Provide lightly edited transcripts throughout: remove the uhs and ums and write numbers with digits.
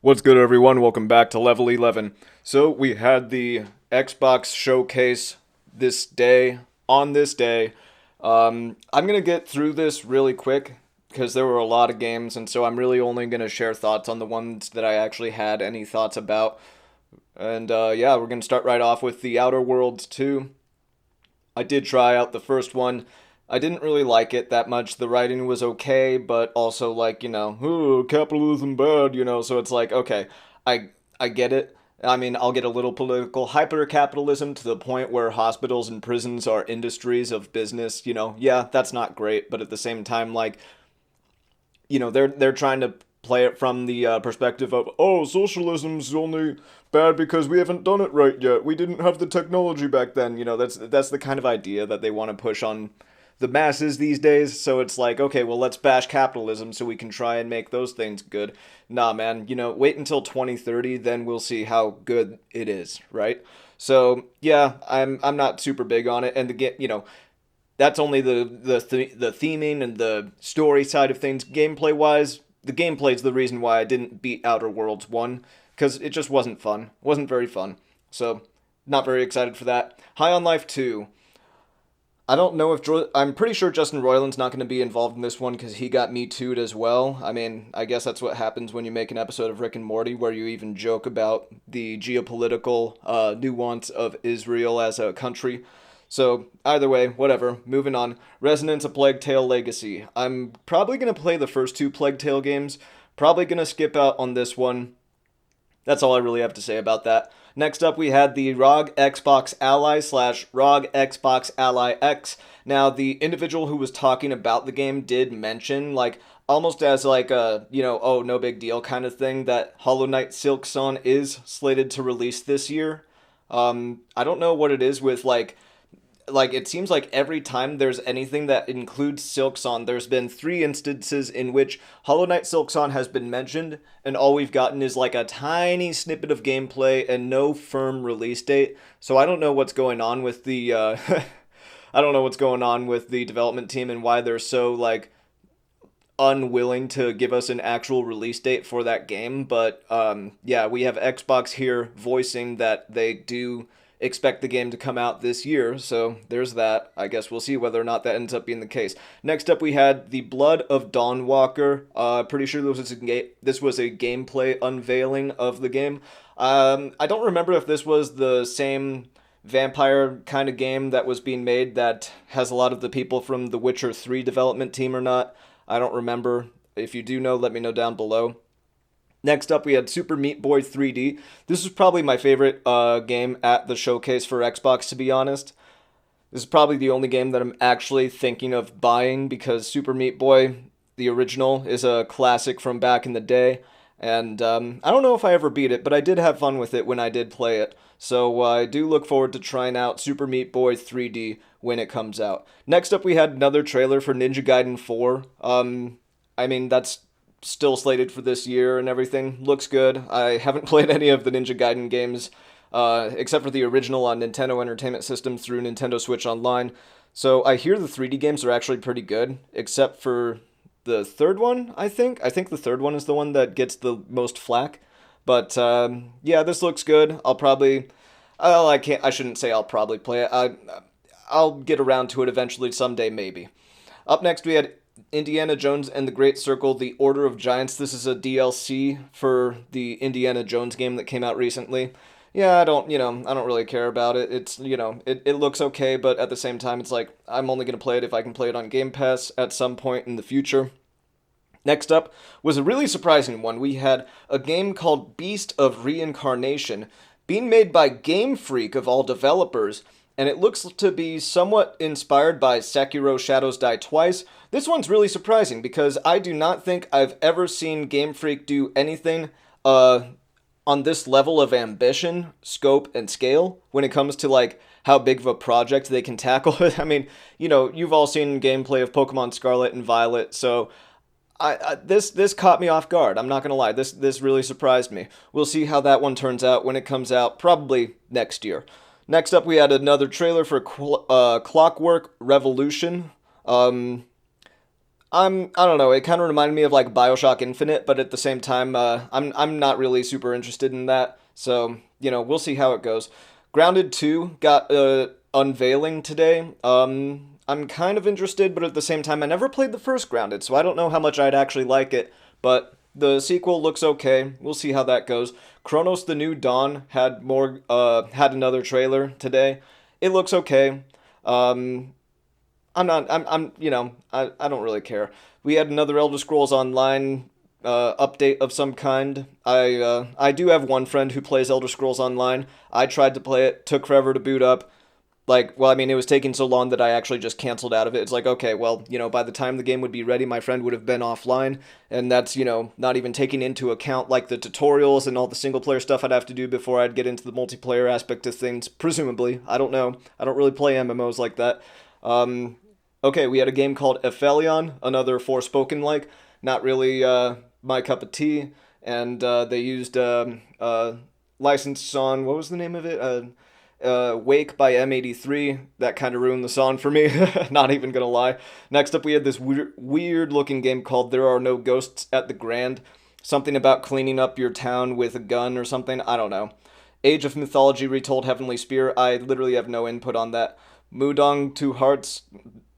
What's good, everyone? Welcome back to Level 11. So, we had the Xbox showcase on this day. I'm going to get through this really quick because there were a lot of games, and so I'm really only going to share thoughts on the ones that I actually had any thoughts about. And yeah, we're going to start right off with the Outer Worlds 2. I did try out the first one. I didn't really like it that much. The writing was okay, but also like, ooh, capitalism bad, so it's like, okay, I get it. I mean, I'll get a little political hyper capitalism to the point where hospitals and prisons are industries of business, Yeah, that's not great, but at the same time like, they're trying to play it from the perspective of, oh, socialism's only bad because we haven't done it right yet. We didn't have the technology back then. That's the kind of idea that they want to push on the masses these days. So it's like, okay, well, let's bash capitalism so we can try and make those things good. Nah, man, wait until 2030, then we'll see how good it is, right? So yeah, I'm not super big on it, and that's only the theming and the story side of things. Gameplay wise, the gameplay is the reason why I didn't beat Outer Worlds 1 because it just wasn't fun. It wasn't very fun. So, not very excited for that. High on Life 2. I don't know if I'm pretty sure Justin Roiland's not going to be involved in this one because he got Me Too'd as well. I mean, I guess that's what happens when you make an episode of Rick and Morty where you even joke about the geopolitical nuance of Israel as a country. So, either way, whatever. Moving on. Resonance of Plague Tale Legacy. I'm probably going to play the first two Plague Tale games. Probably going to skip out on this one. That's all I really have to say about that. Next up, we had the ROG Xbox Ally slash ROG Xbox Ally X. Now, the individual who was talking about the game did mention, like, almost as like a, oh, no big deal kind of thing, that Hollow Knight Silksong is slated to release this year. I don't know what it is with, like it seems like every time there's anything that includes Silksong, there's been three instances in which Hollow Knight Silksong has been mentioned, and all we've gotten is like a tiny snippet of gameplay and no firm release date. So I don't know what's going on with the I don't know what's going on with the development team and why they're so like unwilling to give us an actual release date for that game. But yeah, we have Xbox here voicing that they do expect the game to come out this year, so there's that. I guess we'll see whether or not that ends up being the case. Next up, we had The Blood of Dawnwalker. Pretty sure this was a gameplay unveiling of the game. I don't remember if this was the same vampire kind of game that was being made that has a lot of the people from the Witcher 3 development team or not. I don't remember. If you do know, let me know down below. Next up, we had Super Meat Boy 3D. This is probably my favorite game at the showcase for Xbox, to be honest. This is probably the only game that I'm actually thinking of buying because Super Meat Boy, the original, is a classic from back in the day. And I don't know if I ever beat it, but I did have fun with it when I did play it. So I do look forward to trying out Super Meat Boy 3D when it comes out. Next up, we had another trailer for Ninja Gaiden 4. I mean, that's still slated for this year and everything. Looks good. I haven't played any of the Ninja Gaiden games, except for the original on Nintendo Entertainment System through Nintendo Switch Online. So I hear the 3D games are actually pretty good, except for the third one, I think. I think the third one is the one that gets the most flack. But yeah, this looks good. I'll probably. Well, I shouldn't say I'll probably play it. I'll get around to it eventually someday, maybe. Up next, we had Indiana Jones and the Great Circle, The Order of Giants. This is a DLC for the Indiana Jones game that came out recently. Yeah, I don't really care about it. It's, it looks okay, but at the same time, it's like, I'm only going to play it if I can play it on Game Pass at some point in the future. Next up was a really surprising one. We had a game called Beast of Reincarnation being made by Game Freak of all developers, and it looks to be somewhat inspired by Sekiro Shadows Die Twice. This one's really surprising because I do not think I've ever seen Game Freak do anything on this level of ambition, scope, and scale when it comes to like how big of a project they can tackle. I mean, you've all seen gameplay of Pokemon Scarlet and Violet, so this caught me off guard. I'm not gonna lie. This really surprised me. We'll see how that one turns out when it comes out, probably next year. Next up, we had another trailer for Clockwork Revolution. I don't know. It kind of reminded me of like BioShock Infinite, but at the same time, I'm not really super interested in that. So we'll see how it goes. Grounded 2 got unveiling today. I'm kind of interested, but at the same time, I never played the first Grounded, so I don't know how much I'd actually like it. But the sequel looks okay. We'll see how that goes. Chronos: The New Dawn had another trailer today. It looks okay. Um, I don't really care. We had another Elder Scrolls Online update of some kind. I do have one friend who plays Elder Scrolls Online. I tried to play it, took forever to boot up. It was taking so long that I actually just canceled out of it. It's like, okay, well, by the time the game would be ready, my friend would have been offline, and that's, not even taking into account, like, the tutorials and all the single-player stuff I'd have to do before I'd get into the multiplayer aspect of things, presumably. I don't know. I don't really play MMOs like that. Okay, we had a game called Ephelion, another Forspoken-like, not really, my cup of tea, and, they used, licensed song, what was the name of it? Wake by M83. That kind of ruined the song for me. Not even gonna lie. Next up, we had this weird looking game called There Are No Ghosts at the Grand. Something about cleaning up your town with a gun or something. I don't know. Age of Mythology Retold Heavenly Spear. I literally have no input on that. Mudong Two Hearts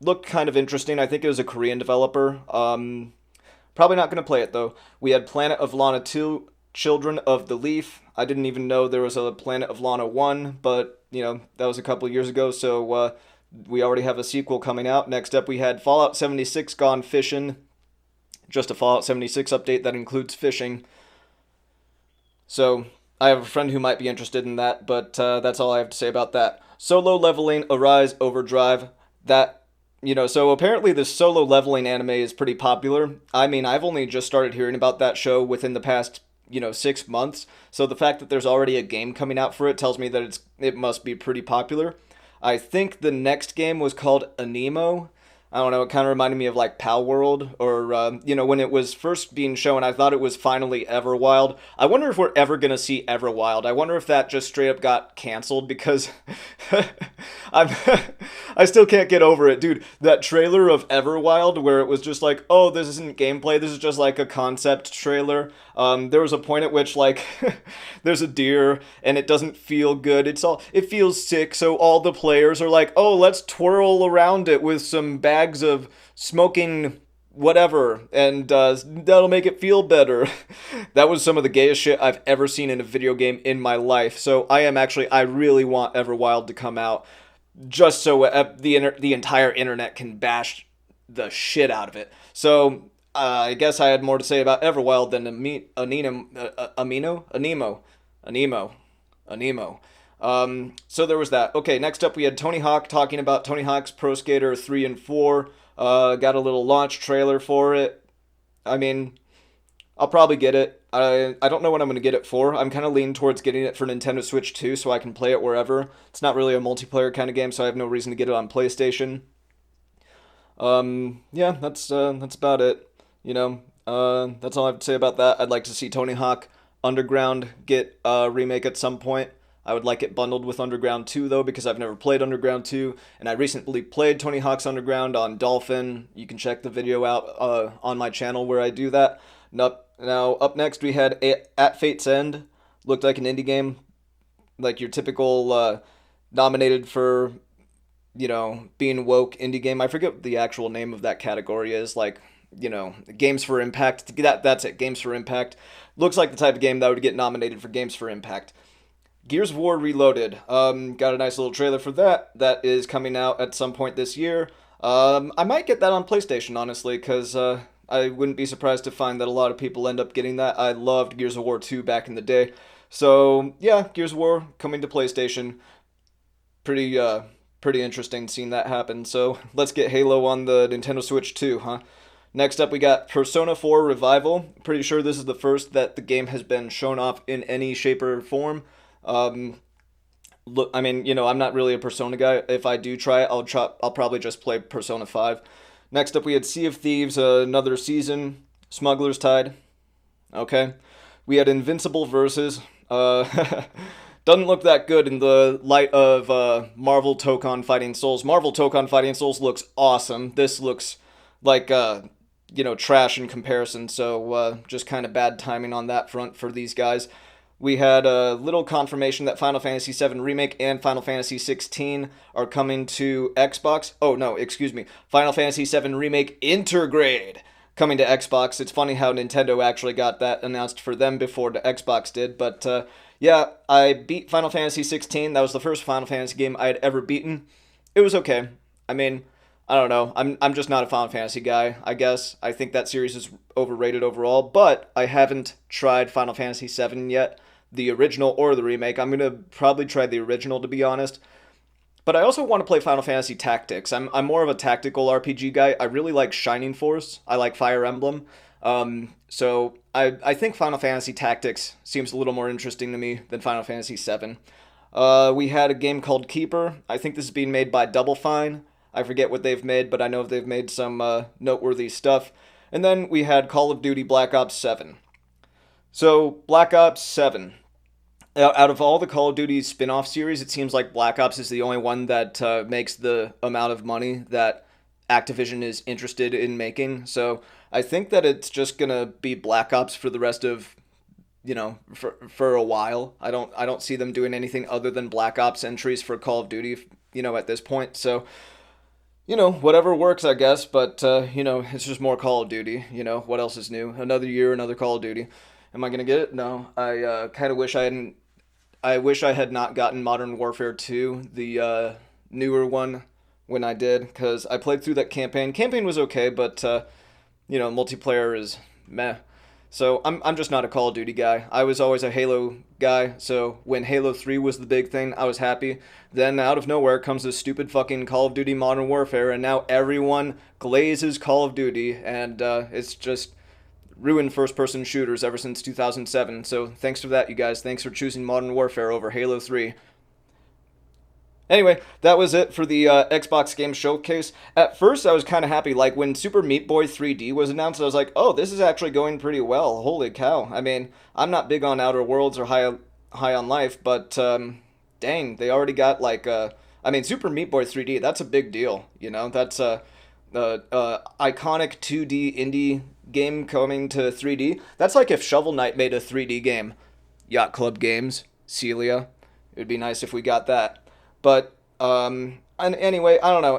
looked kind of interesting. I think it was a Korean developer. Probably not gonna play it though. We had Planet of Lana 2, Children of the Leaf. I didn't even know there was a Planet of Lana 1, but, that was a couple of years ago, so we already have a sequel coming out. Next up, we had Fallout 76 Gone Fishing. Just a Fallout 76 update that includes fishing. So, I have a friend who might be interested in that, but that's all I have to say about that. Solo Leveling Arise Overdrive. So apparently this solo leveling anime is pretty popular. I mean, I've only just started hearing about that show within the past 6 months. So the fact that there's already a game coming out for it tells me that it must be pretty popular. I think the next game was called Anemo. I don't know, it kind of reminded me of like Pal World, or, when it was first being shown, I thought it was finally Everwild. I wonder if we're ever going to see Everwild. I wonder if that just straight up got canceled because I'm, I still can't get over it. Dude, that trailer of Everwild where it was just like, oh, this isn't gameplay, this is just like a concept trailer. There was a point at which, like, there's a deer and it doesn't feel good. It feels sick, so all the players are like, oh, let's twirl around it with some bags of smoking whatever, and that'll make it feel better. That was some of the gayest shit I've ever seen in a video game in my life. So I really want Everwild to come out, just so the entire internet can bash the shit out of it. So I guess I had more to say about Everwild than Anemo. So there was that. Okay, next up we had Tony Hawk talking about Tony Hawk's Pro Skater 3 and 4. Got a little launch trailer for it. I mean, I'll probably get it. I don't know what I'm going to get it for. I'm kind of leaning towards getting it for Nintendo Switch 2 so I can play it wherever. It's not really a multiplayer kind of game, so I have no reason to get it on PlayStation. Yeah, that's about it. That's all I have to say about that. I'd like to see Tony Hawk Underground get a remake at some point. I would like it bundled with Underground 2, though, because I've never played Underground 2, and I recently played Tony Hawk's Underground on Dolphin. You can check the video out on my channel where I do that. Now, up next, we had At Fate's End. Looked like an indie game, like your typical nominated for, being woke indie game. I forget what the actual name of that category is, like, Games for Impact. That's it, Games for Impact. Looks like the type of game that would get nominated for Games for Impact. Gears of War Reloaded. Got a nice little trailer for that. That is coming out at some point this year. I might get that on PlayStation, honestly, because I wouldn't be surprised to find that a lot of people end up getting that. I loved Gears of War 2 back in the day. So, yeah, Gears of War coming to PlayStation. Pretty interesting seeing that happen. So, let's get Halo on the Nintendo Switch 2, huh? Next up, we got Persona 4 Revival. Pretty sure this is the first that the game has been shown off in any shape or form. Look, I mean, I'm not really a Persona guy. If I do try it, I'll probably just play Persona 5. Next up, we had Sea of Thieves, another season. Smuggler's Tide. Okay. We had Invincible Versus. Doesn't look that good in the light of Marvel Tokon Fighting Souls. Marvel Tokon Fighting Souls looks awesome. This looks like trash in comparison. So just kind of bad timing on that front for these guys. We had a little confirmation that Final Fantasy VII Remake and Final Fantasy XVI are coming to Xbox. Oh, no, excuse me. Final Fantasy VII Remake Intergrade coming to Xbox. It's funny how Nintendo actually got that announced for them before the Xbox did. But yeah, I beat Final Fantasy XVI. That was the first Final Fantasy game I had ever beaten. It was okay. I mean, I don't know. I'm just not a Final Fantasy guy, I guess. I think that series is overrated overall, but I haven't tried Final Fantasy VII yet, the original or the remake. I'm going to probably try the original, to be honest. But I also want to play Final Fantasy Tactics. I'm more of a tactical RPG guy. I really like Shining Force. I like Fire Emblem. So I think Final Fantasy Tactics seems a little more interesting to me than Final Fantasy VII. We had a game called Keeper. I think this is being made by Double Fine. I forget what they've made, but I know they've made some noteworthy stuff. And then we had Call of Duty Black Ops 7. So, Black Ops 7. Out of all the Call of Duty spin-off series, it seems like Black Ops is the only one that makes the amount of money that Activision is interested in making. So, I think that it's just going to be Black Ops for the rest of, for a while. I don't see them doing anything other than Black Ops entries for Call of Duty, at this point. So, whatever works, I guess, but, it's just more Call of Duty, what else is new? Another year, another Call of Duty. Am I gonna get it? No. I kind of wish I wish I had not gotten Modern Warfare 2, the newer one, when I did, because I played through that campaign. Campaign was okay, but, multiplayer is meh. So I'm just not a Call of Duty guy. I was always a Halo guy, so when Halo 3 was the big thing, I was happy. Then out of nowhere comes this stupid fucking Call of Duty Modern Warfare, and now everyone glazes Call of Duty, and it's just ruined first-person shooters ever since 2007. So thanks for that, you guys. Thanks for choosing Modern Warfare over Halo 3. Anyway, that was it for the Xbox Game Showcase. At first, I was kind of happy. Like, when Super Meat Boy 3D was announced, I was like, oh, this is actually going pretty well. Holy cow. I mean, I'm not big on Outer Worlds or High on Life, but dang, they already got, like, Super Meat Boy 3D, that's a big deal, That's a iconic 2D indie game coming to 3D. That's like if Shovel Knight made a 3D game. Yacht Club Games, Celia. It would be nice if we got that. But, and anyway, I don't know.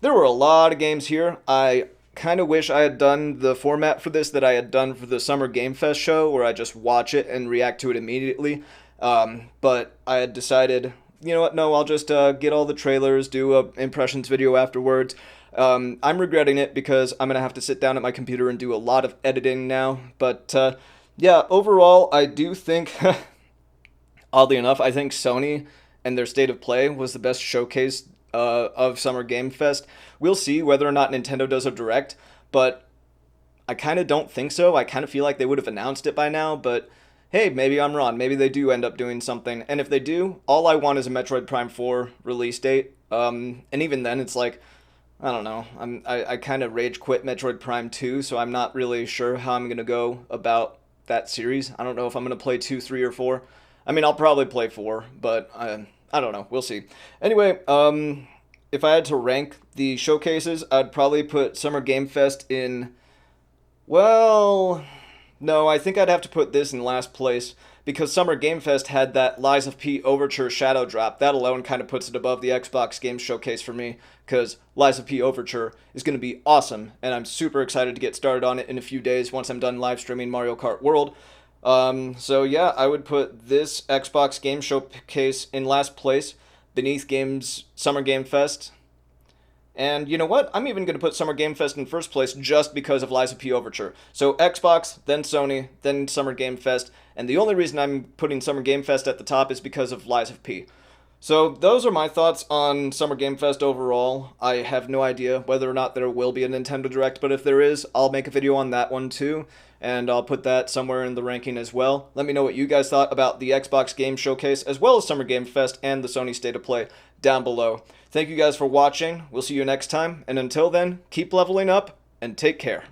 There were a lot of games here. I kind of wish I had done the format for this that I had done for the Summer Game Fest show, where I just watch it and react to it immediately. But I had decided, you know what, no, I'll just get all the trailers, do a impressions video afterwards. I'm regretting it because I'm going to have to sit down at my computer and do a lot of editing now. But, yeah, overall, I do think, oddly enough, I think Sony and their State of Play was the best showcase of Summer Game Fest. We'll see whether or not Nintendo does a Direct, but I kind of don't think so. I kind of feel like they would have announced it by now, but hey, maybe I'm wrong. Maybe they do end up doing something. And if they do, all I want is a Metroid Prime 4 release date. And even then, it's like, I don't know. I kind of rage quit Metroid Prime 2, so I'm not really sure how I'm going to go about that series. I don't know if I'm going to play 2, 3, or 4. I mean, I'll probably play 4, but I don't know. We'll see. Anyway, if I had to rank the showcases, I'd probably put Summer Game Fest in, well, no, I think I'd have to put this in last place because Summer Game Fest had that Lies of P Overture Shadow Drop. That alone kind of puts it above the Xbox Game Showcase for me because Lies of P Overture is going to be awesome, and I'm super excited to get started on it in a few days once I'm done live streaming Mario Kart World. So yeah, I would put this Xbox Game Showcase in last place, beneath Summer Game Fest. And you know what? I'm even going to put Summer Game Fest in first place just because of Lies of P Overture. So Xbox, then Sony, then Summer Game Fest. And the only reason I'm putting Summer Game Fest at the top is because of Lies of P. So those are my thoughts on Summer Game Fest overall. I have no idea whether or not there will be a Nintendo Direct, but if there is, I'll make a video on that one too. And I'll put that somewhere in the ranking as well. Let me know what you guys thought about the Xbox Game Showcase, as well as Summer Game Fest and the Sony State of Play down below. Thank you guys for watching. We'll see you next time. And until then, keep leveling up and take care.